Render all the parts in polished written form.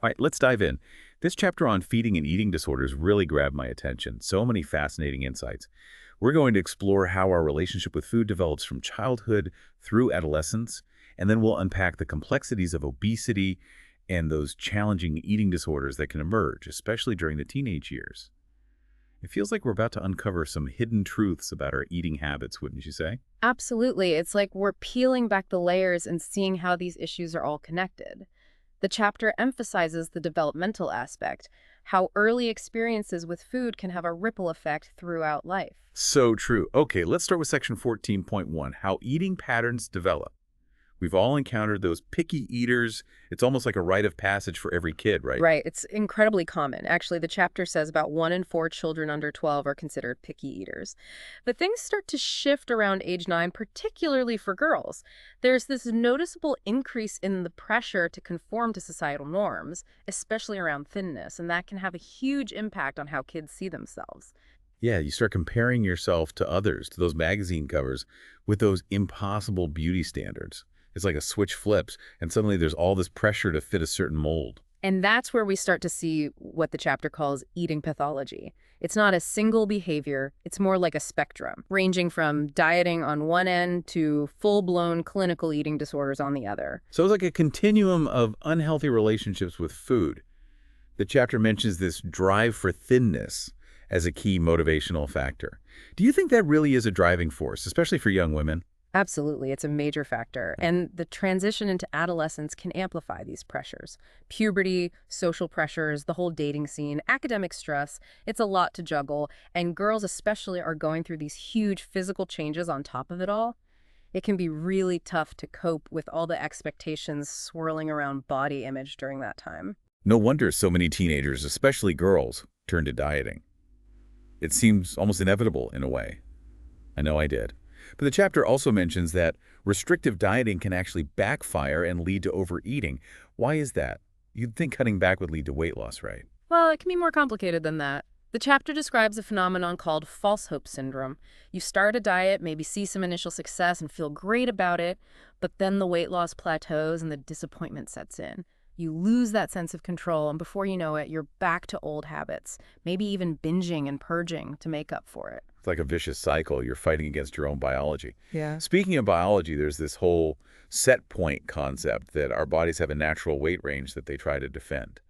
All right, let's dive in. This chapter on feeding and eating disorders really grabbed my attention. So many fascinating insights. We're going to explore how our relationship with food develops from childhood through adolescence, and then we'll unpack the complexities of obesity and those challenging eating disorders that can emerge, especially during the teenage years. It feels like we're about to uncover some hidden truths about our eating habits, wouldn't you say? Absolutely. It's like we're peeling back the layers and seeing how these issues are all connected. The chapter emphasizes the developmental aspect, how early experiences with food can have a ripple effect throughout life. So true. Okay, let's start with section 14.1, how eating patterns develop. We've all encountered those picky eaters. It's almost like a rite of passage for every kid, right? Right, it's incredibly common. Actually, the chapter says about 1 in 4 children under 12 are considered picky eaters. But things start to shift around age 9, particularly for girls. There's this noticeable increase in the pressure to conform to societal norms, especially around thinness, and that can have a huge impact on how kids see themselves. Yeah, you start comparing yourself to others, to those magazine covers, with those impossible beauty standards. It's like a switch flips, and suddenly there's all this pressure to fit a certain mold. And that's where we start to see what the chapter calls eating pathology. It's not a single behavior, it's more like a spectrum, ranging from dieting on one end to full-blown clinical eating disorders on the other. So it's like a continuum of unhealthy relationships with food. The chapter mentions this drive for thinness as a key motivational factor. Do you think that really is a driving force, especially for young women? Absolutely, it's a major factor. And the transition into adolescence can amplify these pressures. Puberty, social pressures, the whole dating scene, academic stress, it's a lot to juggle. And girls especially are going through these huge physical changes on top of it all. It can be really tough to cope with all the expectations swirling around body image during that time. No wonder so many teenagers, especially girls, turn to dieting. It seems almost inevitable in a way. I know I did. But the chapter also mentions that restrictive dieting can actually backfire and lead to overeating. Why is that? You'd think cutting back would lead to weight loss, right? Well, it can be more complicated than that. The chapter describes a phenomenon called false hope syndrome. You start a diet, maybe see some initial success and feel great about it, but then the weight loss plateaus and the disappointment sets in. You lose that sense of control, and before you know it, you're back to old habits, maybe even binging and purging to make up for it. It's like a vicious cycle. You're fighting against your own biology. Yeah. Speaking of biology, there's this whole set point concept that our bodies have a natural weight range that they try to defend.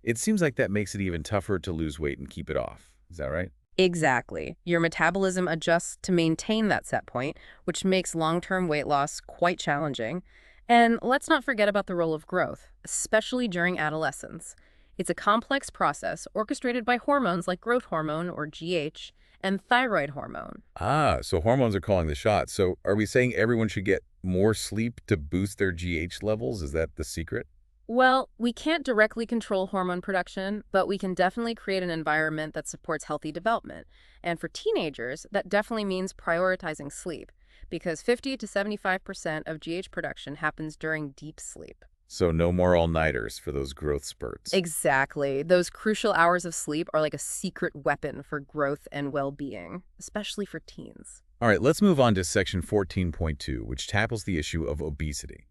It seems like that makes it even tougher to lose weight and keep it off. Is that right? Exactly. Your metabolism adjusts to maintain that set point, which makes long-term weight loss quite challenging. And let's not forget about the role of growth, especially during adolescence. It's a complex process orchestrated by hormones like growth hormone, or GH, and thyroid hormone. Ah, so hormones are calling the shots. So are we saying everyone should get more sleep to boost their GH levels? Is that the secret? Well, we can't directly control hormone production, but we can definitely create an environment that supports healthy development. And for teenagers, that definitely means prioritizing sleep, because 50 to 75% of GH production happens during deep sleep. So no more all-nighters for those growth spurts. Exactly. Those crucial hours of sleep are like a secret weapon for growth and well-being, especially for teens. All right, let's move on to section 14.2, which tackles the issue of obesity.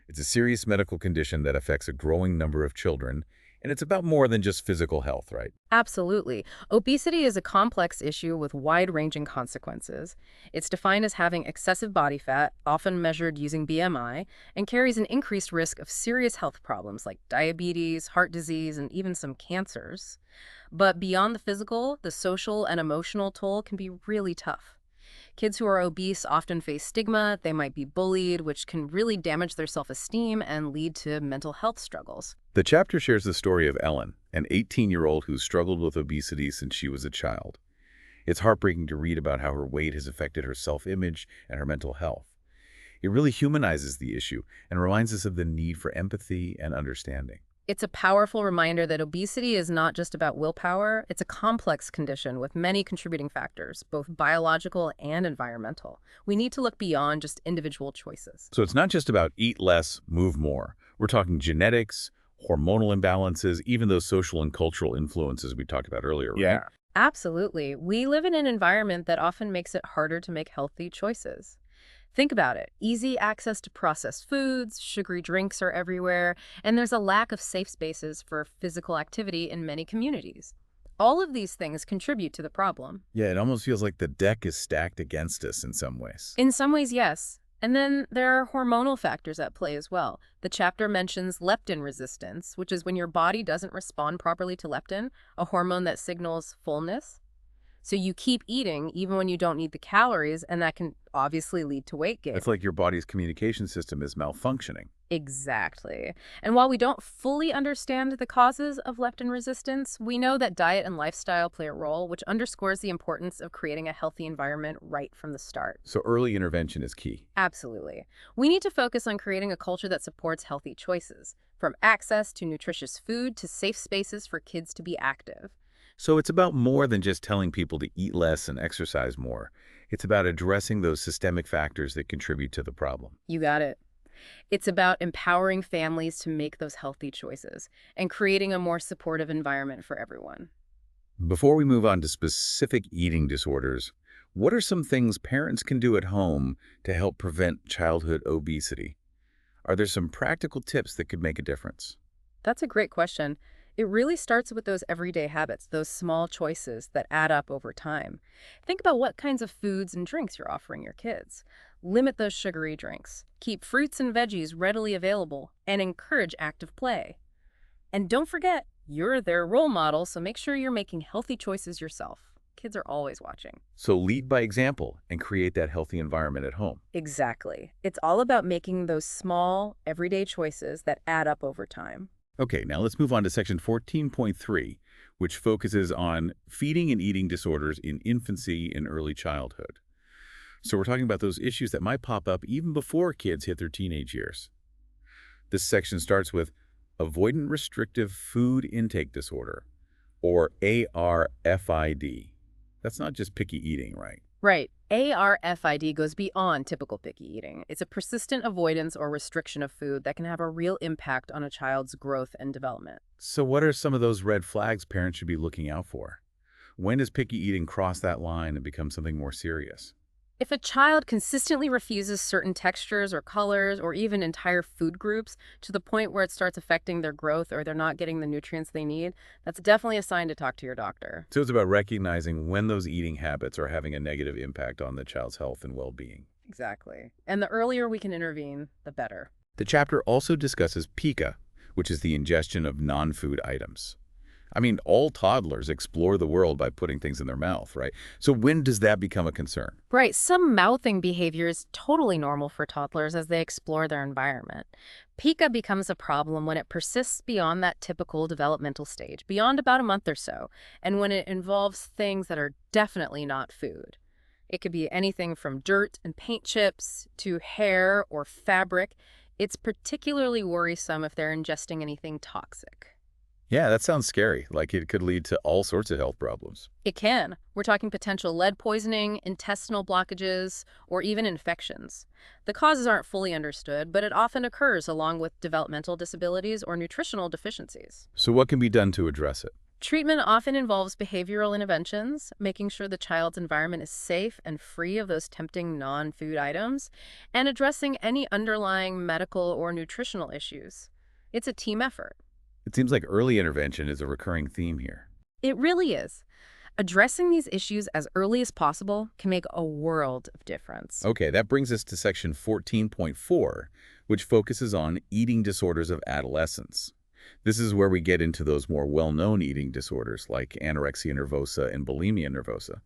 It's a serious medical condition that affects a growing number of children, and it's about more than just physical health, right? Absolutely. Obesity is a complex issue with wide-ranging consequences. It's defined as having excessive body fat, often measured using BMI, and carries an increased risk of serious health problems like diabetes, heart disease, and even some cancers. But beyond the physical, the social and emotional toll can be really tough. Kids who are obese often face stigma, they might be bullied, which can really damage their self-esteem and lead to mental health struggles. The chapter shares the story of Ellen, an 18-year-old who struggled with obesity since she was a child. It's heartbreaking to read about how her weight has affected her self-image and her mental health. It really humanizes the issue and reminds us of the need for empathy and understanding. It's a powerful reminder that obesity is not just about willpower, it's a complex condition with many contributing factors, both biological and environmental. We need to look beyond just individual choices. So it's not just about eat less, move more. We're talking genetics, hormonal imbalances, even those social and cultural influences we talked about earlier, right? Yeah. Absolutely. We live in an environment that often makes it harder to make healthy choices. Think about it. Easy access to processed foods, sugary drinks are everywhere, and there's a lack of safe spaces for physical activity in many communities. All of these things contribute to the problem. Yeah, it almost feels like the deck is stacked against us in some ways. In some ways, yes. And then there are hormonal factors at play as well. The chapter mentions leptin resistance, which is when your body doesn't respond properly to leptin, a hormone that signals fullness. So you keep eating even when you don't need the calories, and that can obviously lead to weight gain. It's like your body's communication system is malfunctioning. Exactly. And while we don't fully understand the causes of leptin resistance, we know that diet and lifestyle play a role, which underscores the importance of creating a healthy environment right from the start. So early intervention is key. Absolutely. We need to focus on creating a culture that supports healthy choices, from access to nutritious food to safe spaces for kids to be active. So it's about more than just telling people to eat less and exercise more. It's about addressing those systemic factors that contribute to the problem. You got it. It's about empowering families to make those healthy choices and creating a more supportive environment for everyone. Before we move on to specific eating disorders, what are some things parents can do at home to help prevent childhood obesity? Are there some practical tips that could make a difference? That's a great question. It really starts with those everyday habits, those small choices that add up over time. Think about what kinds of foods and drinks you're offering your kids. Limit those sugary drinks. Keep fruits and veggies readily available and encourage active play. And don't forget, you're their role model, so make sure you're making healthy choices yourself. Kids are always watching. So lead by example and create that healthy environment at home. Exactly. It's all about making those small, everyday choices that add up over time. Okay, now let's move on to section 14.3, which focuses on feeding and eating disorders in infancy and early childhood. So we're talking about those issues that might pop up even before kids hit their teenage years. This section starts with Avoidant Restrictive Food Intake Disorder, or ARFID. That's not just picky eating, right? Right. ARFID goes beyond typical picky eating. It's a persistent avoidance or restriction of food that can have a real impact on a child's growth and development. So what are some of those red flags parents should be looking out for? When does picky eating cross that line and become something more serious? If a child consistently refuses certain textures or colors or even entire food groups to the point where it starts affecting their growth or they're not getting the nutrients they need, that's definitely a sign to talk to your doctor. So it's about recognizing when those eating habits are having a negative impact on the child's health and well-being. Exactly. And the earlier we can intervene, the better. The chapter also discusses Pica, which is the ingestion of non-food items. I mean, all toddlers explore the world by putting things in their mouth, right? So when does that become a concern? Right. Some mouthing behavior is totally normal for toddlers as they explore their environment. Pica becomes a problem when it persists beyond that typical developmental stage, beyond about a month or so, and when it involves things that are definitely not food. It could be anything from dirt and paint chips to hair or fabric. It's particularly worrisome if they're ingesting anything toxic. Yeah, that sounds scary, like it could lead to all sorts of health problems. It can. We're talking potential lead poisoning, intestinal blockages, or even infections. The causes aren't fully understood, but it often occurs along with developmental disabilities or nutritional deficiencies. So what can be done to address it? Treatment often involves behavioral interventions, making sure the child's environment is safe and free of those tempting non-food items, and addressing any underlying medical or nutritional issues. It's a team effort. It seems like early intervention is a recurring theme here. It really is. Addressing these issues as early as possible can make a world of difference. Okay, that brings us to section 14.4, which focuses on eating disorders of adolescence. This is where we get into those more well-known eating disorders like anorexia nervosa and bulimia nervosa.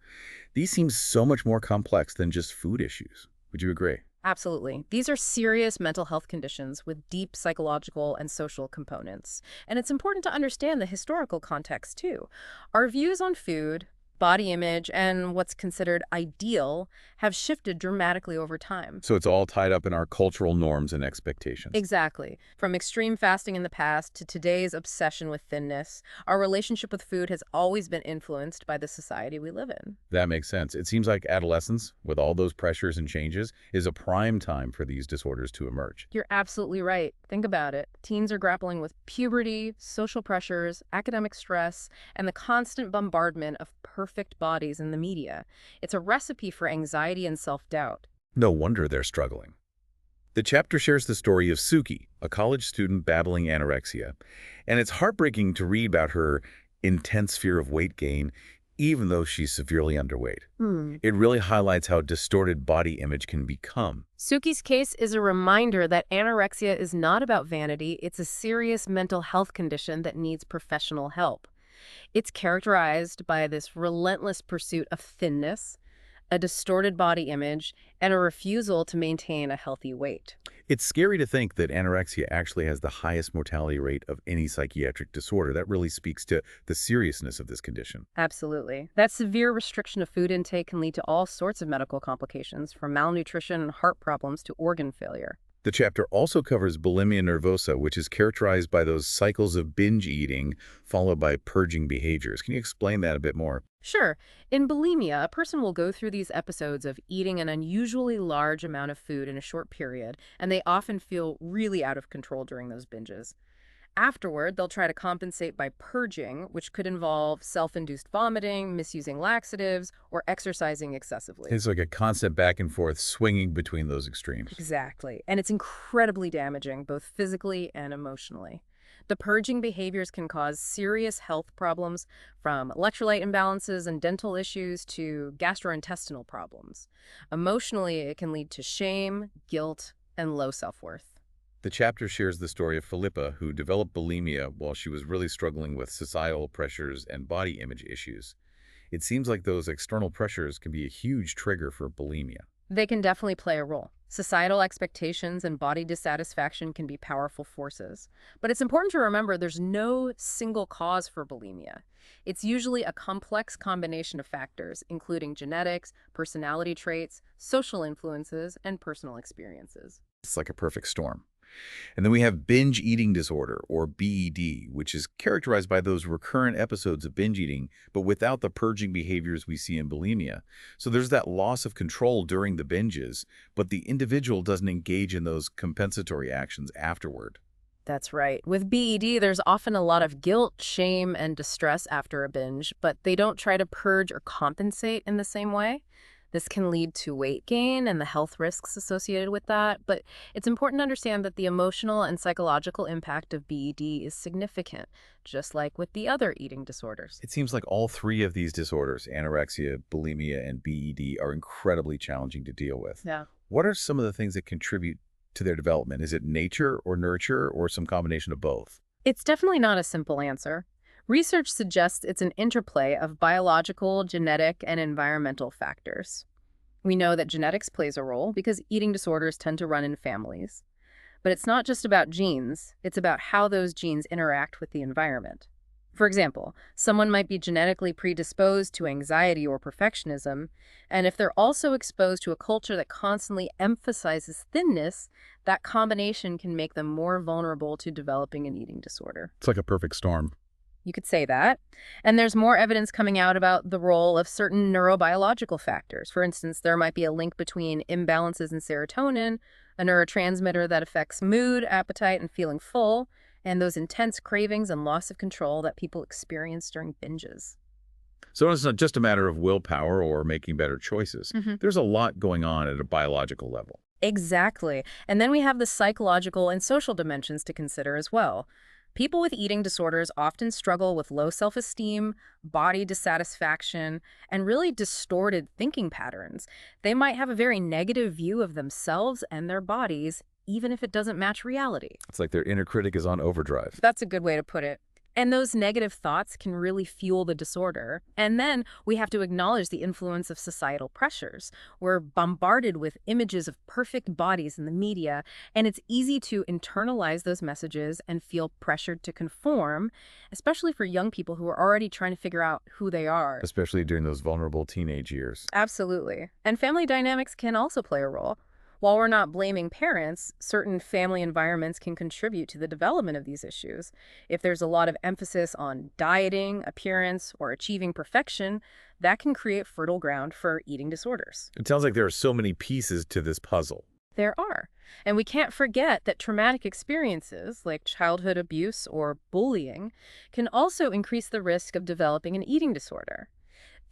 These seem so much more complex than just food issues. Would you agree? Absolutely. These are serious mental health conditions with deep psychological and social components. And it's important to understand the historical context, too. Our views on food, body image, and what's considered ideal have shifted dramatically over time. So it's all tied up in our cultural norms and expectations. Exactly. From extreme fasting in the past to today's obsession with thinness, our relationship with food has always been influenced by the society we live in. That makes sense. It seems like adolescence, with all those pressures and changes, is a prime time for these disorders to emerge. You're absolutely right. Think about it. Teens are grappling with puberty, social pressures, academic stress, and the constant bombardment of perfect bodies in the media. It's a recipe for anxiety and self-doubt. No wonder they're struggling. The chapter shares the story of Suki, a college student battling anorexia, and it's heartbreaking to read about her intense fear of weight gain, even though she's severely underweight. It really highlights how distorted body image can become. Suki's case is a reminder that anorexia is not about vanity, it's a serious mental health condition that needs professional help. It's characterized by this relentless pursuit of thinness, a distorted body image, and a refusal to maintain a healthy weight. It's scary to think that anorexia actually has the highest mortality rate of any psychiatric disorder. That really speaks to the seriousness of this condition. Absolutely. That severe restriction of food intake can lead to all sorts of medical complications, from malnutrition and heart problems to organ failure. The chapter also covers bulimia nervosa, which is characterized by those cycles of binge eating followed by purging behaviors. Can you explain that a bit more? Sure. In bulimia, a person will go through these episodes of eating an unusually large amount of food in a short period, and they often feel really out of control during those binges. Afterward, they'll try to compensate by purging, which could involve self-induced vomiting, misusing laxatives, or exercising excessively. It's like a constant back and forth swinging between those extremes. Exactly. And it's incredibly damaging, both physically and emotionally. The purging behaviors can cause serious health problems, from electrolyte imbalances and dental issues to gastrointestinal problems. Emotionally, it can lead to shame, guilt, and low self-worth. The chapter shares the story of Philippa, who developed bulimia while she was really struggling with societal pressures and body image issues. It seems like those external pressures can be a huge trigger for bulimia. They can definitely play a role. Societal expectations and body dissatisfaction can be powerful forces. But it's important to remember there's no single cause for bulimia. It's usually a complex combination of factors, including genetics, personality traits, social influences, and personal experiences. It's like a perfect storm. And then we have binge eating disorder, or BED, which is characterized by those recurrent episodes of binge eating, but without the purging behaviors we see in bulimia. So there's that loss of control during the binges, but the individual doesn't engage in those compensatory actions afterward. That's right. With BED, there's often a lot of guilt, shame, and distress after a binge, but they don't try to purge or compensate in the same way. This can lead to weight gain and the health risks associated with that, but it's important to understand that the emotional and psychological impact of BED is significant, just like with the other eating disorders. It seems like all three of these disorders, anorexia, bulimia, and BED, are incredibly challenging to deal with. Yeah. What are some of the things that contribute to their development? Is it nature or nurture or some combination of both? It's definitely not a simple answer. Research suggests it's an interplay of biological, genetic, and environmental factors. We know that genetics plays a role because eating disorders tend to run in families. But it's not just about genes, it's about how those genes interact with the environment. For example, someone might be genetically predisposed to anxiety or perfectionism, and if they're also exposed to a culture that constantly emphasizes thinness, that combination can make them more vulnerable to developing an eating disorder. It's like a perfect storm. You could say that. And there's more evidence coming out about the role of certain neurobiological factors. For instance, there might be a link between imbalances in serotonin, a neurotransmitter that affects mood, appetite, and feeling full, and those intense cravings and loss of control that people experience during binges. So it's not just a matter of willpower or making better choices. There's a lot going on at a biological level. Exactly. And then we have the psychological and social dimensions to consider as well. People with eating disorders often struggle with low self-esteem, body dissatisfaction, and really distorted thinking patterns. They might have a very negative view of themselves and their bodies, even if it doesn't match reality. It's like their inner critic is on overdrive. That's a good way to put it. And those negative thoughts can really fuel the disorder. And then we have to acknowledge the influence of societal pressures. We're bombarded with images of perfect bodies in the media, and it's easy to internalize those messages and feel pressured to conform, especially for young people who are already trying to figure out who they are. Especially during those vulnerable teenage years. Absolutely. And family dynamics can also play a role. While we're not blaming parents, certain family environments can contribute to the development of these issues. If there's a lot of emphasis on dieting, appearance, or achieving perfection, that can create fertile ground for eating disorders. It sounds like there are so many pieces to this puzzle. There are. And we can't forget that traumatic experiences like childhood abuse or bullying can also increase the risk of developing an eating disorder.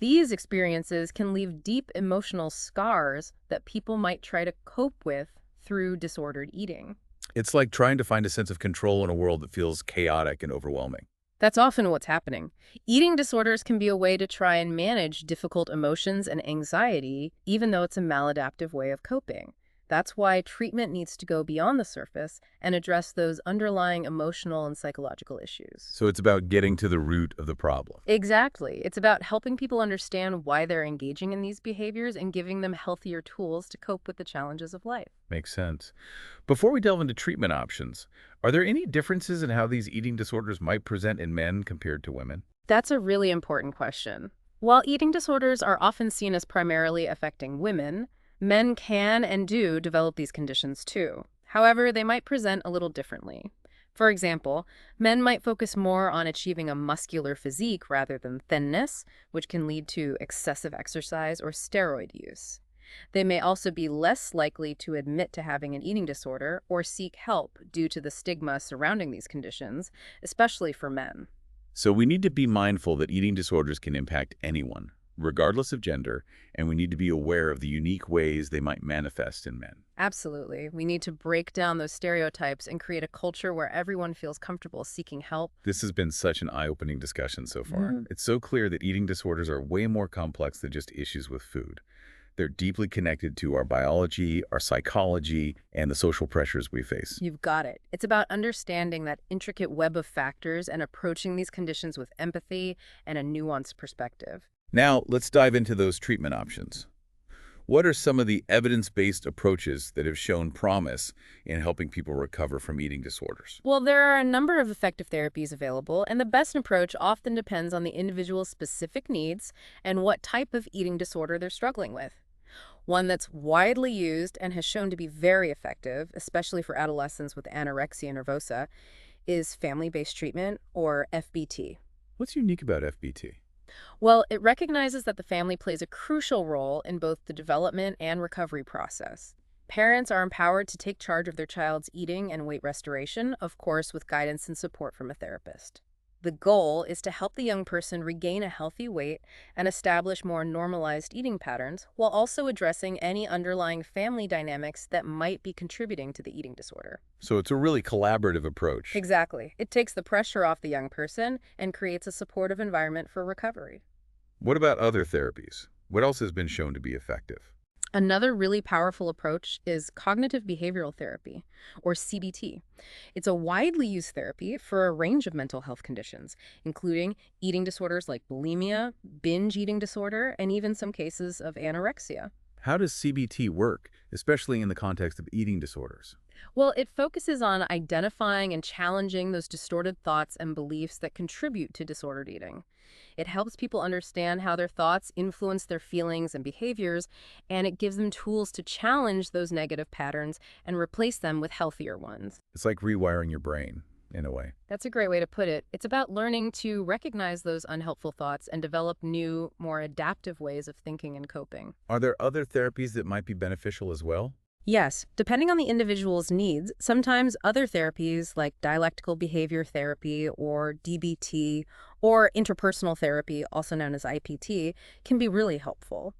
These experiences can leave deep emotional scars that people might try to cope with through disordered eating. It's like trying to find a sense of control in a world that feels chaotic and overwhelming. That's often what's happening. Eating disorders can be a way to try and manage difficult emotions and anxiety, even though it's a maladaptive way of coping. That's why treatment needs to go beyond the surface and address those underlying emotional and psychological issues. So it's about getting to the root of the problem. Exactly. It's about helping people understand why they're engaging in these behaviors and giving them healthier tools to cope with the challenges of life. Makes sense. Before we delve into treatment options, are there any differences in how these eating disorders might present in men compared to women? That's a really important question. While eating disorders are often seen as primarily affecting women, men can and do develop these conditions too. However, they might present a little differently. For example, men might focus more on achieving a muscular physique rather than thinness, which can lead to excessive exercise or steroid use. They may also be less likely to admit to having an eating disorder or seek help due to the stigma surrounding these conditions, especially for men. So we need to be mindful that eating disorders can impact anyone, regardless of gender, and we need to be aware of the unique ways they might manifest in men. Absolutely. We need to break down those stereotypes and create a culture where everyone feels comfortable seeking help. This has been such an eye-opening discussion so far. Mhm. It's so clear that eating disorders are way more complex than just issues with food. They're deeply connected to our biology, our psychology, and the social pressures we face. You've got it. It's about understanding that intricate web of factors and approaching these conditions with empathy and a nuanced perspective. Now, let's dive into those treatment options. What are some of the evidence-based approaches that have shown promise in helping people recover from eating disorders? Well, there are a number of effective therapies available, and the best approach often depends on the individual's specific needs and what type of eating disorder they're struggling with. One that's widely used and has shown to be very effective, especially for adolescents with anorexia nervosa, is family-based treatment, or FBT. What's unique about FBT? Well, it recognizes that the family plays a crucial role in both the development and recovery process. Parents are empowered to take charge of their child's eating and weight restoration, of course, with guidance and support from a therapist. The goal is to help the young person regain a healthy weight and establish more normalized eating patterns, while also addressing any underlying family dynamics that might be contributing to the eating disorder. So it's a really collaborative approach. Exactly. It takes the pressure off the young person and creates a supportive environment for recovery. What about other therapies? What else has been shown to be effective? Another really powerful approach is cognitive behavioral therapy, or CBT. It's a widely used therapy for a range of mental health conditions, including eating disorders like bulimia, binge eating disorder, and even some cases of anorexia. How does CBT work, especially in the context of eating disorders? Well, it focuses on identifying and challenging those distorted thoughts and beliefs that contribute to disordered eating. It helps people understand how their thoughts influence their feelings and behaviors, and it gives them tools to challenge those negative patterns and replace them with healthier ones. It's like rewiring your brain, in a way. That's a great way to put it. It's about learning to recognize those unhelpful thoughts and develop new, more adaptive ways of thinking and coping. Are there other therapies that might be beneficial as well? Yes, depending on the individual's needs, sometimes other therapies like dialectical behavior therapy or DBT or interpersonal therapy, also known as IPT, can be really helpful.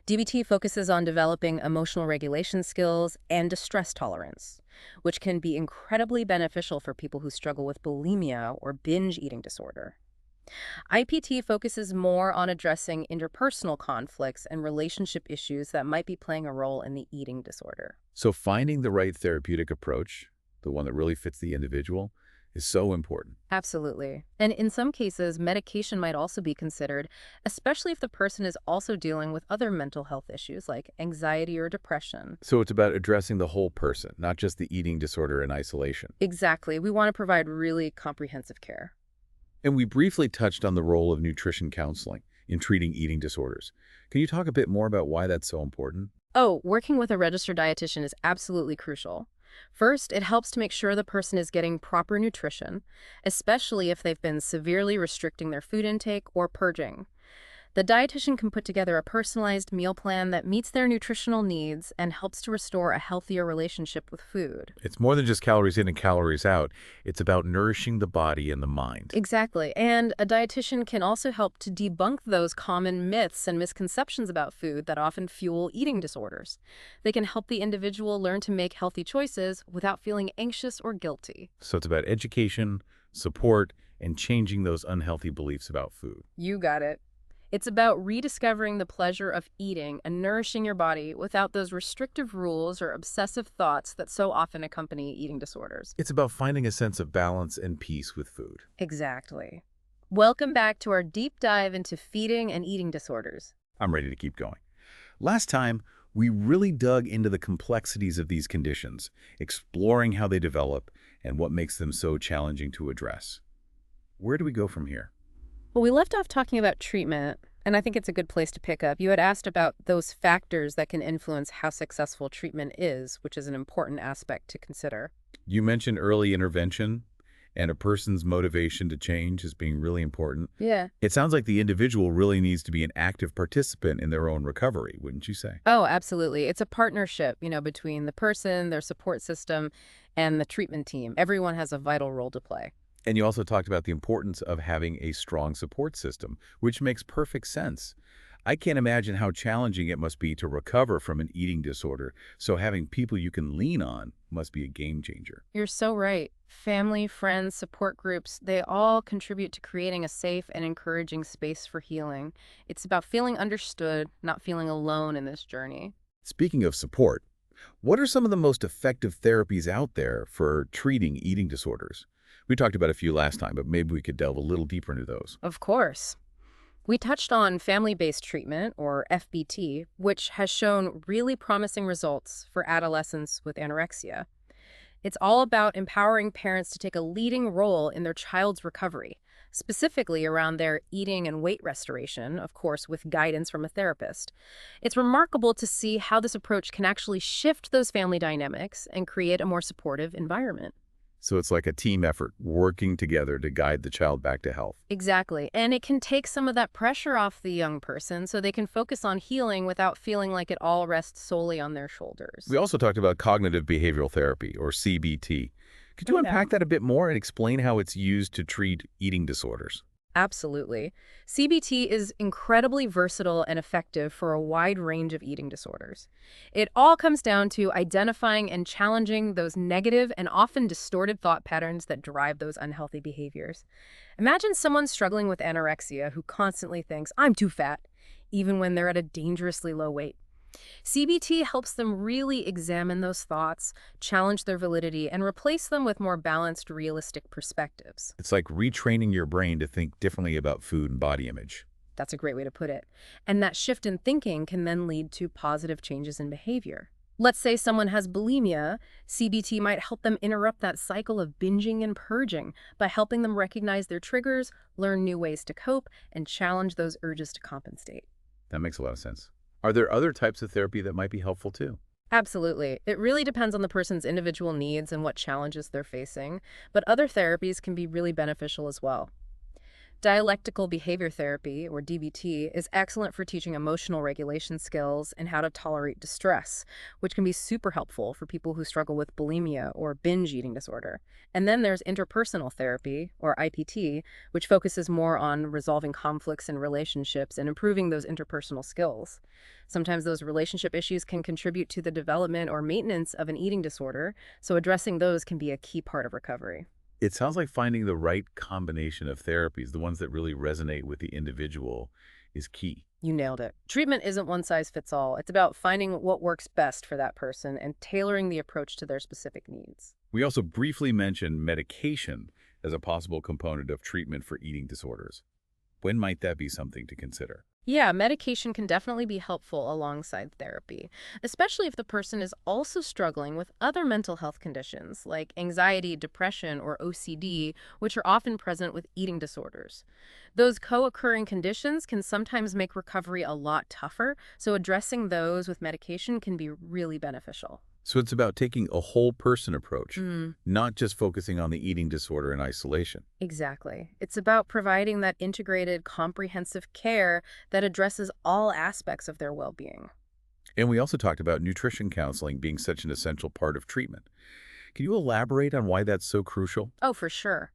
DBT focuses on developing emotional regulation skills and distress tolerance, which can be incredibly beneficial for people who struggle with bulimia or binge eating disorder. IPT focuses more on addressing interpersonal conflicts and relationship issues that might be playing a role in the eating disorder. So finding the right therapeutic approach, the one that really fits the individual, is so important. Absolutely. And in some cases, medication might also be considered, especially if the person is also dealing with other mental health issues like anxiety or depression. So it's about addressing the whole person, not just the eating disorder in isolation. Exactly. We want to provide really comprehensive care. And we briefly touched on the role of nutrition counseling in treating eating disorders. Can you talk a bit more about why that's so important? Oh, working with a registered dietitian is absolutely crucial. First, it helps to make sure the person is getting proper nutrition, especially if they've been severely restricting their food intake or purging. The dietitian can put together a personalized meal plan that meets their nutritional needs and helps to restore a healthier relationship with food. It's more than just calories in and calories out. It's about nourishing the body and the mind. Exactly. And a dietitian can also help to debunk those common myths and misconceptions about food that often fuel eating disorders. They can help the individual learn to make healthy choices without feeling anxious or guilty. So it's about education, support, and changing those unhealthy beliefs about food. You got it. It's about rediscovering the pleasure of eating and nourishing your body without those restrictive rules or obsessive thoughts that so often accompany eating disorders. It's about finding a sense of balance and peace with food. Exactly. Welcome back to our deep dive into feeding and eating disorders. I'm ready to keep going. Last time, we really dug into the complexities of these conditions, exploring how they develop and what makes them so challenging to address. Where do we go from here? Well, we left off talking about treatment, and I think it's a good place to pick up. You had asked about those factors that can influence how successful treatment is, which is an important aspect to consider. You mentioned early intervention and a person's motivation to change as being really important. Yeah. It sounds like the individual really needs to be an active participant in their own recovery, wouldn't you say? Oh, absolutely. It's a partnership, between the person, their support system, and the treatment team. Everyone has a vital role to play. And you also talked about the importance of having a strong support system, which makes perfect sense. I can't imagine how challenging it must be to recover from an eating disorder, so having people you can lean on must be a game changer. You're so right. Family, friends, support groups, they all contribute to creating a safe and encouraging space for healing. It's about feeling understood, not feeling alone in this journey. Speaking of support, what are some of the most effective therapies out there for treating eating disorders? We talked about a few last time, but maybe we could delve a little deeper into those. Of course. We touched on family-based treatment, or FBT, which has shown really promising results for adolescents with anorexia. It's all about empowering parents to take a leading role in their child's recovery, specifically around their eating and weight restoration, of course, with guidance from a therapist. It's remarkable to see how this approach can actually shift those family dynamics and create a more supportive environment. So it's like a team effort, working together to guide the child back to health. Exactly. And it can take some of that pressure off the young person so they can focus on healing without feeling like it all rests solely on their shoulders. We also talked about cognitive behavioral therapy, or CBT. Could you Oh, yeah. unpack that a bit more and explain how it's used to treat eating disorders? Absolutely. CBT is incredibly versatile and effective for a wide range of eating disorders. It all comes down to identifying and challenging those negative and often distorted thought patterns that drive those unhealthy behaviors. Imagine someone struggling with anorexia who constantly thinks, "I'm too fat," even when they're at a dangerously low weight. CBT helps them really examine those thoughts, challenge their validity, and replace them with more balanced, realistic perspectives. It's like retraining your brain to think differently about food and body image. That's a great way to put it. And that shift in thinking can then lead to positive changes in behavior. Let's say someone has bulimia, CBT might help them interrupt that cycle of binging and purging by helping them recognize their triggers, learn new ways to cope, and challenge those urges to compensate. That makes a lot of sense. Are there other types of therapy that might be helpful too? Absolutely. It really depends on the person's individual needs and what challenges they're facing, but other therapies can be really beneficial as well. Dialectical behavior therapy, or DBT, is excellent for teaching emotional regulation skills and how to tolerate distress, which can be super helpful for people who struggle with bulimia or binge eating disorder. And then there's interpersonal therapy, or IPT, which focuses more on resolving conflicts in relationships and improving those interpersonal skills. Sometimes those relationship issues can contribute to the development or maintenance of an eating disorder, so addressing those can be a key part of recovery. It sounds like finding the right combination of therapies, the ones that really resonate with the individual, is key. You nailed it. Treatment isn't one size fits all. It's about finding what works best for that person and tailoring the approach to their specific needs. We also briefly mentioned medication as a possible component of treatment for eating disorders. When might that be something to consider? Yeah, medication can definitely be helpful alongside therapy, especially if the person is also struggling with other mental health conditions like anxiety, depression, or OCD, which are often present with eating disorders. Those co-occurring conditions can sometimes make recovery a lot tougher, so addressing those with medication can be really beneficial. So it's about taking a whole person approach, Mm, not just focusing on the eating disorder in isolation. exactly. It's about providing that integrated, comprehensive care that addresses all aspects of their well-being. And we also talked about nutrition counseling being such an essential part of treatment. Can you elaborate on why that's so crucial? Oh, for sure.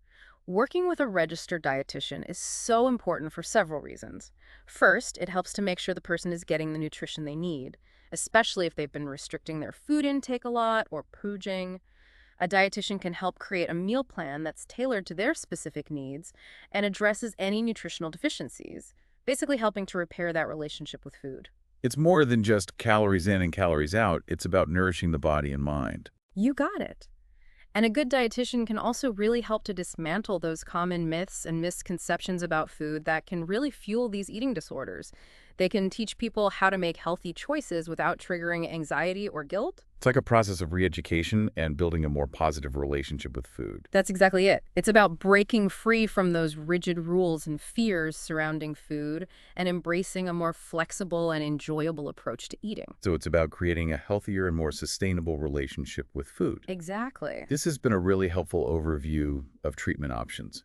Working with a registered dietitian is so important for several reasons. First, it helps to make sure the person is getting the nutrition they need, especially if they've been restricting their food intake a lot or purging. A dietitian can help create a meal plan that's tailored to their specific needs and addresses any nutritional deficiencies, basically helping to repair that relationship with food. It's more than just calories in and calories out. It's about nourishing the body and mind. You got it. And a good dietitian can also really help to dismantle those common myths and misconceptions about food that can really fuel these eating disorders. They can teach people how to make healthy choices without triggering anxiety or guilt. It's like a process of re-education and building a more positive relationship with food. That's exactly it. It's about breaking free from those rigid rules and fears surrounding food and embracing a more flexible and enjoyable approach to eating. So it's about creating a healthier and more sustainable relationship with food. Exactly. This has been a really helpful overview of treatment options.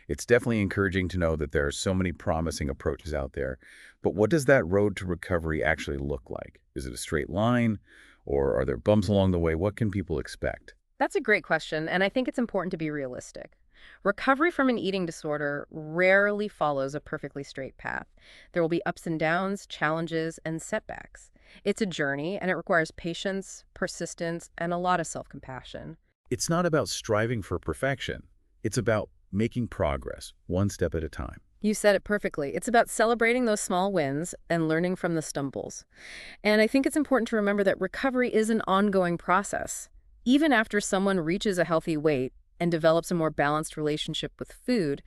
It's definitely encouraging to know that there are so many promising approaches out there. But what does that road to recovery actually look like? Is it a straight line? Or are there bumps along the way? What can people expect? That's a great question, and I think it's important to be realistic. Recovery from an eating disorder rarely follows a perfectly straight path. There will be ups and downs, challenges, and setbacks. It's a journey, and it requires patience, persistence, and a lot of self-compassion. It's not about striving for perfection. It's about making progress, one step at a time. You said it perfectly. It's about celebrating those small wins and learning from the stumbles. And I think it's important to remember that recovery is an ongoing process. Even after someone reaches a healthy weight and develops a more balanced relationship with food,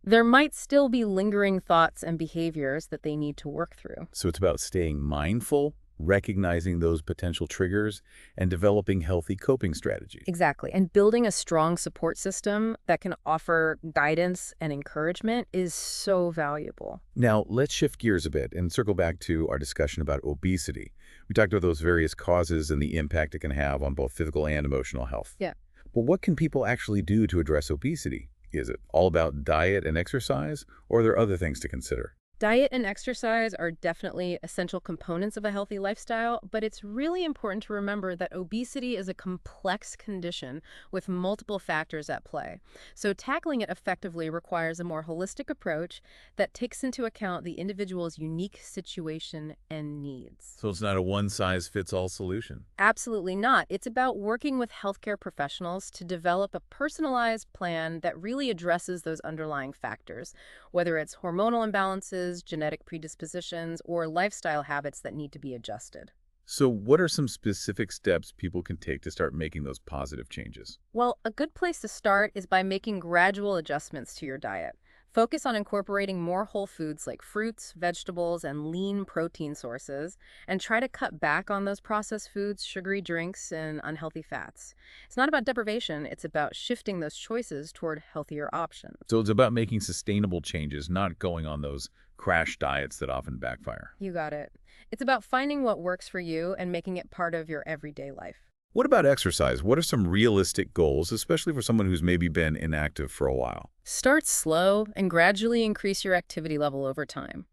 there might still be lingering thoughts and behaviors that they need to work through. So it's about staying mindful, recognizing those potential triggers, and developing healthy coping strategies. Exactly. And building a strong support system that can offer guidance and encouragement is so valuable. Now, let's shift gears a bit and circle back to our discussion about obesity. We talked about those various causes and the impact it can have on both physical and emotional health. Yeah. But what can people actually do to address obesity? Is it all about diet and exercise, or are there other things to consider? Diet and exercise are definitely essential components of a healthy lifestyle, but it's really important to remember that obesity is a complex condition with multiple factors at play. So tackling it effectively requires a more holistic approach that takes into account the individual's unique situation and needs. So it's not a one-size-fits-all solution. Absolutely not. It's about working with healthcare professionals to develop a personalized plan that really addresses those underlying factors, whether it's hormonal imbalances, genetic predispositions, or lifestyle habits that need to be adjusted. So what are some specific steps people can take to start making those positive changes? Well, a good place to start is by making gradual adjustments to your diet. Focus on incorporating more whole foods like fruits, vegetables, and lean protein sources, and try to cut back on those processed foods, sugary drinks, and unhealthy fats. It's not about deprivation, it's about shifting those choices toward healthier options. So it's about making sustainable changes, not going on those crash diets that often backfire. You got it. It's about finding what works for you and making it part of your everyday life. What about exercise? What are some realistic goals, especially for someone who's maybe been inactive for a while? Start slow and gradually increase your activity level over time.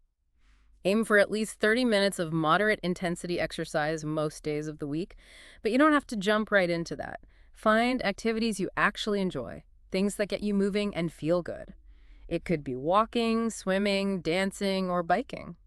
Aim for at least 30 minutes of moderate intensity exercise most days of the week, but you don't have to jump right into that. Find activities you actually enjoy, things that get you moving and feel good. It could be walking, swimming, dancing, or biking.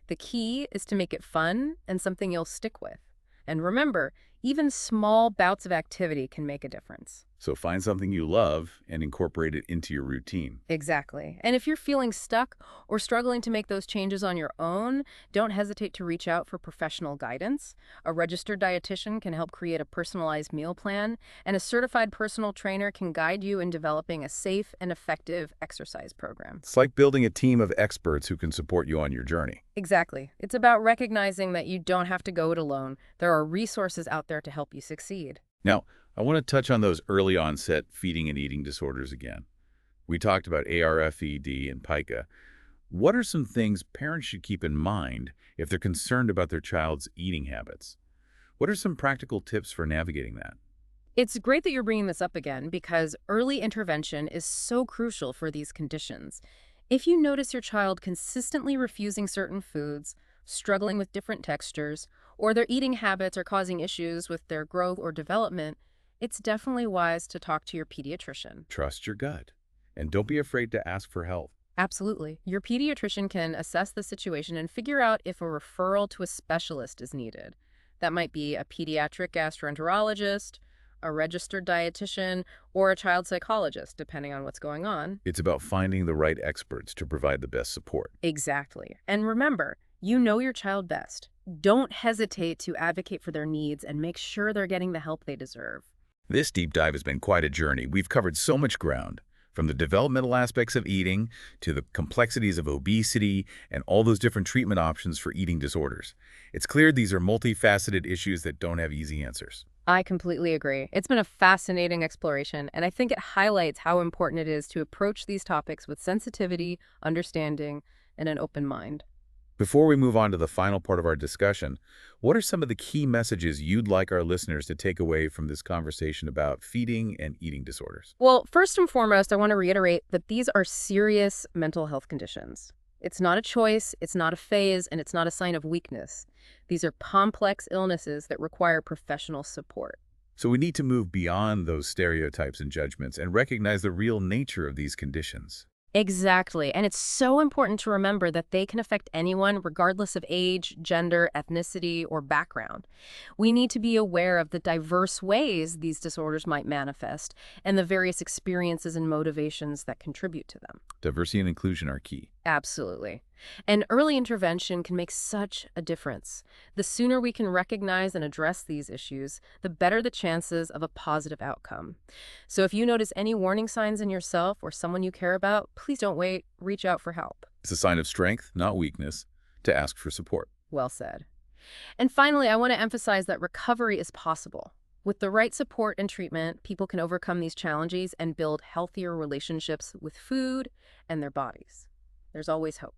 The key is to make it fun and something you'll stick with. And remember, even small bouts of activity can make a difference. So find something you love and incorporate it into your routine. Exactly. And if you're feeling stuck or struggling to make those changes on your own, don't hesitate to reach out for professional guidance. A registered dietitian can help create a personalized meal plan, and a certified personal trainer can guide you in developing a safe and effective exercise program. It's like building a team of experts who can support you on your journey. Exactly. It's about recognizing that you don't have to go it alone. There are resources out there to help you succeed. Now, I want to touch on those early onset feeding and eating disorders again. We talked about ARFID and Pica. What are some things parents should keep in mind if they're concerned about their child's eating habits? What are some practical tips for navigating that? It's great that you're bringing this up again because early intervention is so crucial for these conditions. If you notice your child consistently refusing certain foods, struggling with different textures, or their eating habits are causing issues with their growth or development, it's definitely wise to talk to your pediatrician. Trust your gut. And don't be afraid to ask for help. Absolutely. Your pediatrician can assess the situation and figure out if a referral to a specialist is needed. That might be a pediatric gastroenterologist, a registered dietitian, or a child psychologist, depending on what's going on. It's about finding the right experts to provide the best support. Exactly. And remember, you know your child best. Don't hesitate to advocate for their needs and make sure they're getting the help they deserve. This deep dive has been quite a journey. We've covered so much ground, from the developmental aspects of eating to the complexities of obesity and all those different treatment options for eating disorders. It's clear these are multifaceted issues that don't have easy answers. I completely agree. It's been a fascinating exploration, and I think it highlights how important it is to approach these topics with sensitivity, understanding, and an open mind. Before we move on to the final part of our discussion, what are some of the key messages you'd like our listeners to take away from this conversation about feeding and eating disorders? Well, first and foremost, I want to reiterate that these are serious mental health conditions. It's not a choice, it's not a phase, and it's not a sign of weakness. These are complex illnesses that require professional support. So we need to move beyond those stereotypes and judgments and recognize the real nature of these conditions. Exactly. And it's so important to remember that they can affect anyone regardless of age, gender, ethnicity, or background. We need to be aware of the diverse ways these disorders might manifest and the various experiences and motivations that contribute to them. Diversity and inclusion are key. Absolutely. And early intervention can make such a difference. The sooner we can recognize and address these issues, the better the chances of a positive outcome. So if you notice any warning signs in yourself or someone you care about, please don't wait. Reach out for help. It's a sign of strength, not weakness, to ask for support. Well said. And finally, I want to emphasize that recovery is possible. With the right support and treatment, people can overcome these challenges and build healthier relationships with food and their bodies. There's always hope.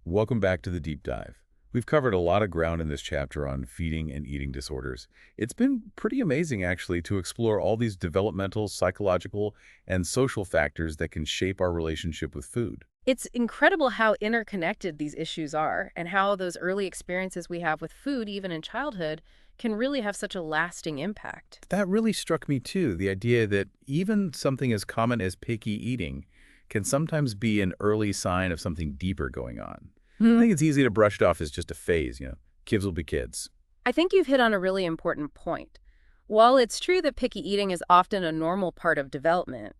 Welcome back to the deep dive. We've covered a lot of ground in this chapter on feeding and eating disorders. It's been pretty amazing, actually, to explore all these developmental, psychological, and social factors that can shape our relationship with food. It's incredible how interconnected these issues are and how those early experiences we have with food, even in childhood, can really have such a lasting impact. That really struck me, too, the idea that even something as common as picky eating can sometimes be an early sign of something deeper going on. I think it's easy to brush it off as just a phase, kids will be kids. I think you've hit on a really important point. While it's true that picky eating is often a normal part of development,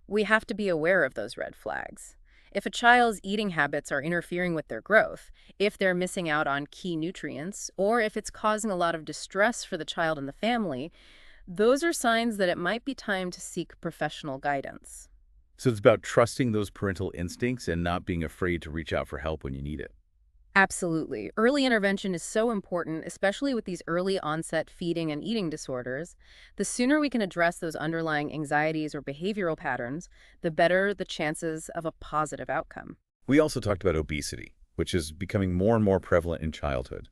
we have to be aware of those red flags. If a child's eating habits are interfering with their growth, if they're missing out on key nutrients, or if it's causing a lot of distress for the child and the family, those are signs that it might be time to seek professional guidance. So it's about trusting those parental instincts and not being afraid to reach out for help when you need it. Absolutely. Early intervention is so important, especially with these early onset feeding and eating disorders. The sooner we can address those underlying anxieties or behavioral patterns, the better the chances of a positive outcome. We also talked about obesity, which is becoming more and more prevalent in childhood.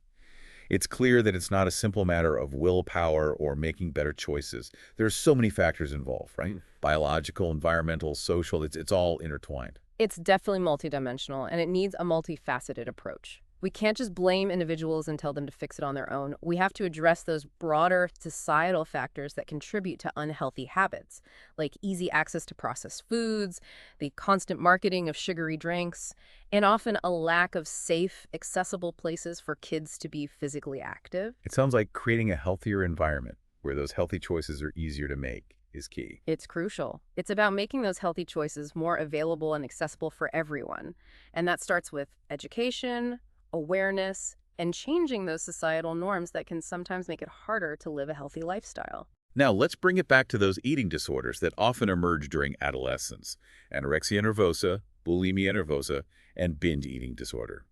It's clear that it's not a simple matter of willpower or making better choices. There's so many factors involved, right? Biological, environmental, social, it's all intertwined. It's definitely multidimensional, and it needs a multifaceted approach. We can't just blame individuals and tell them to fix it on their own. We have to address those broader societal factors that contribute to unhealthy habits, like easy access to processed foods, the constant marketing of sugary drinks, and often a lack of safe, accessible places for kids to be physically active. It sounds like creating a healthier environment where those healthy choices are easier to make is key. It's crucial. It's about making those healthy choices more available and accessible for everyone. And that starts with education, awareness, and changing those societal norms that can sometimes make it harder to live a healthy lifestyle. Now, let's bring it back to those eating disorders that often emerge during adolescence: anorexia nervosa, bulimia nervosa, and binge eating disorder.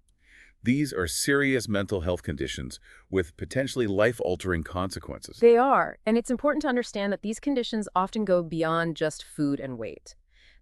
These are serious mental health conditions with potentially life-altering consequences. They are, and it's important to understand that these conditions often go beyond just food and weight.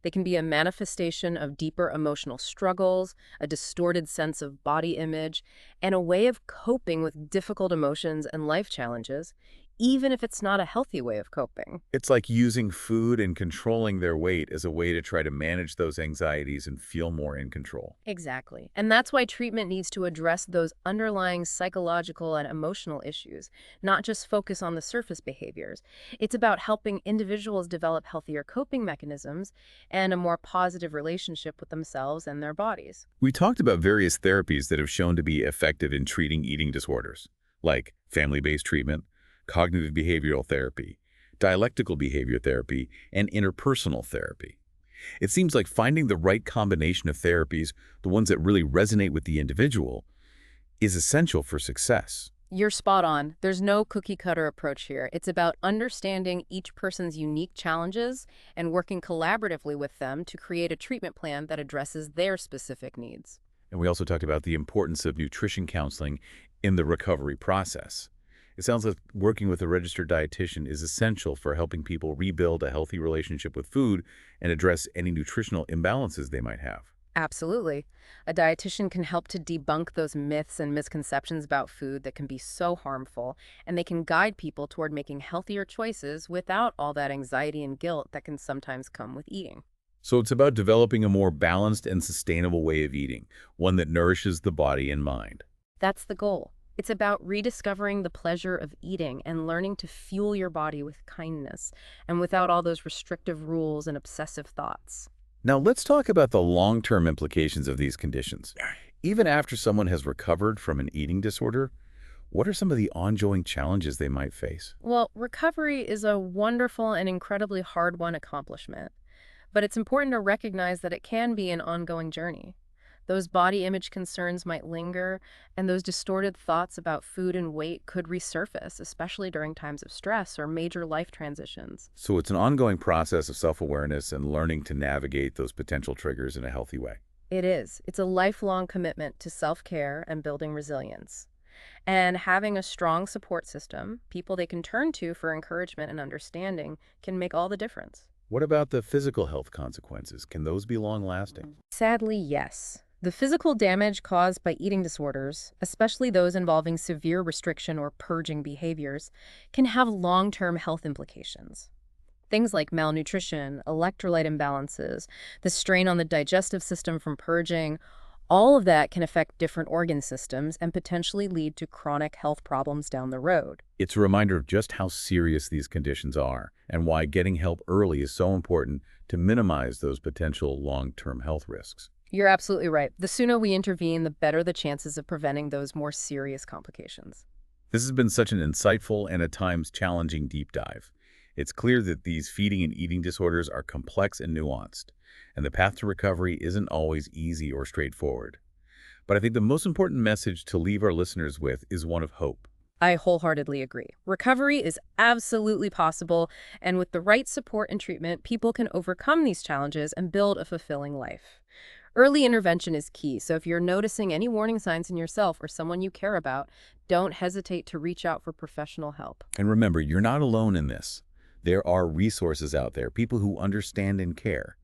They can be a manifestation of deeper emotional struggles, a distorted sense of body image, and a way of coping with difficult emotions and life challenges, even if it's not a healthy way of coping. It's like using food and controlling their weight as a way to try to manage those anxieties and feel more in control. Exactly. And that's why treatment needs to address those underlying psychological and emotional issues, not just focus on the surface behaviors. It's about helping individuals develop healthier coping mechanisms and a more positive relationship with themselves and their bodies. We talked about various therapies that have shown to be effective in treating eating disorders, like family-based treatment, cognitive behavioral therapy, dialectical behavior therapy, and interpersonal therapy. It seems like finding the right combination of therapies, the ones that really resonate with the individual, is essential for success. You're spot on. There's no cookie-cutter approach here. It's about understanding each person's unique challenges and working collaboratively with them to create a treatment plan that addresses their specific needs. And we also talked about the importance of nutrition counseling in the recovery process. It sounds like working with a registered dietitian is essential for helping people rebuild a healthy relationship with food and address any nutritional imbalances they might have. Absolutely. A dietitian can help to debunk those myths and misconceptions about food that can be so harmful, and they can guide people toward making healthier choices without all that anxiety and guilt that can sometimes come with eating. So it's about developing a more balanced and sustainable way of eating, one that nourishes the body and mind. That's the goal. It's about rediscovering the pleasure of eating and learning to fuel your body with kindness and without all those restrictive rules and obsessive thoughts. Now let's talk about the long-term implications of these conditions. Even after someone has recovered from an eating disorder, what are some of the ongoing challenges they might face? Well, recovery is a wonderful and incredibly hard-won accomplishment, but it's important to recognize that it can be an ongoing journey. Those body image concerns might linger, and those distorted thoughts about food and weight could resurface, especially during times of stress or major life transitions. So it's an ongoing process of self-awareness and learning to navigate those potential triggers in a healthy way. It is. It's a lifelong commitment to self-care and building resilience. And having a strong support system, people they can turn to for encouragement and understanding, can make all the difference. What about the physical health consequences? Can those be long-lasting? Sadly, yes. The physical damage caused by eating disorders, especially those involving severe restriction or purging behaviors, can have long-term health implications. Things like malnutrition, electrolyte imbalances, the strain on the digestive system from purging, all of that can affect different organ systems and potentially lead to chronic health problems down the road. It's a reminder of just how serious these conditions are and why getting help early is so important to minimize those potential long-term health risks. You're absolutely right. The sooner we intervene, the better the chances of preventing those more serious complications. This has been such an insightful and at times challenging deep dive. It's clear that these feeding and eating disorders are complex and nuanced, and the path to recovery isn't always easy or straightforward. But I think the most important message to leave our listeners with is one of hope. I wholeheartedly agree. Recovery is absolutely possible, and with the right support and treatment, people can overcome these challenges and build a fulfilling life. Early intervention is key, so if you're noticing any warning signs in yourself or someone you care about, don't hesitate to reach out for professional help. And remember, you're not alone in this. There are resources out there, people who understand and care.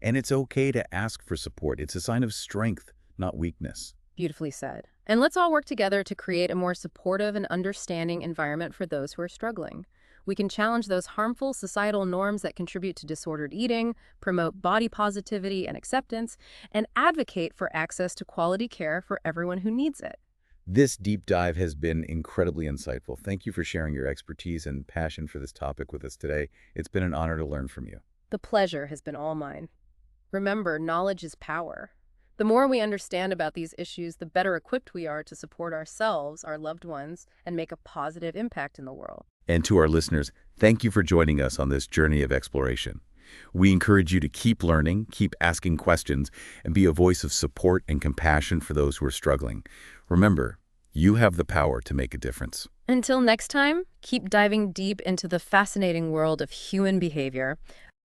And it's okay to ask for support. It's a sign of strength, not weakness. Beautifully said. And let's all work together to create a more supportive and understanding environment for those who are struggling. We can challenge those harmful societal norms that contribute to disordered eating, promote body positivity and acceptance, and advocate for access to quality care for everyone who needs it. This deep dive has been incredibly insightful. Thank you for sharing your expertise and passion for this topic with us today. It's been an honor to learn from you. The pleasure has been all mine. Remember, knowledge is power. The more we understand about these issues, the better equipped we are to support ourselves, our loved ones, and make a positive impact in the world. And to our listeners, thank you for joining us on this journey of exploration. We encourage you to keep learning, keep asking questions, and be a voice of support and compassion for those who are struggling. Remember, you have the power to make a difference. Until next time, keep diving deep into the fascinating world of human behavior.